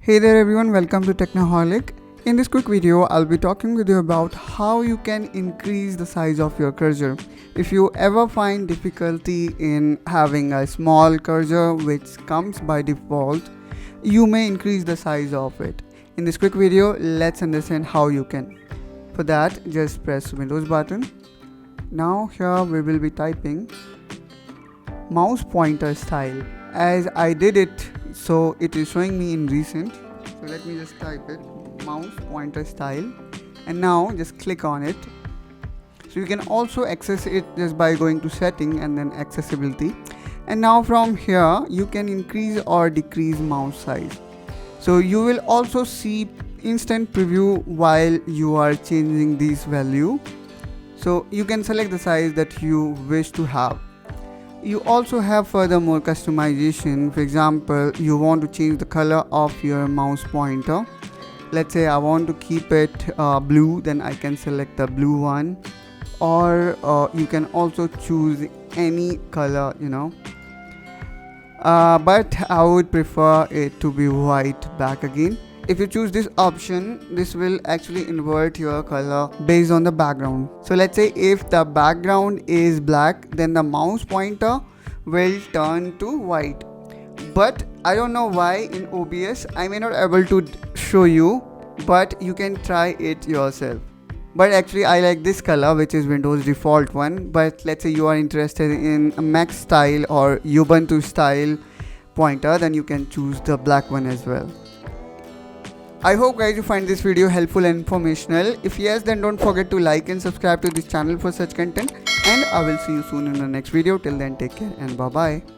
Hey there everyone, welcome to Technoholic. In this quick video, I'll be talking with you about how you can increase the size of your cursor. If you ever find difficulty in having a small cursor which comes by default, you may increase the size of it. In this quick video, let's understand how you can. For that, just press Windows button. Now here we will be typing mouse pointer style. As I did it, so it is showing me in recent. So let me just type it, mouse pointer style, and now just click on it. So you can also access it just by going to setting and then accessibility. And now from here you can increase or decrease mouse size. So you will also see instant preview while you are changing this value. So you can select the size that you wish to have. You also have furthermore customization. For example, you want to change the color of your mouse pointer. Let's say I want to keep it blue, then I can select the blue one, or you can also choose any color, but I would prefer it to be white back again. If you choose this option, this will actually invert your color based on the background. So let's say if the background is black, then the mouse pointer will turn to white. But I don't know why in OBS I may not able to show you, but you can try it yourself. But actually I like this color, which is Windows default one. But let's say you are interested in a Mac style or Ubuntu style pointer, then you can choose the black one as well. I hope guys you find this video helpful and informational. If yes, then don't forget to like and subscribe to this channel for such content, and I will see you soon in the next video. Till then, take care and bye bye.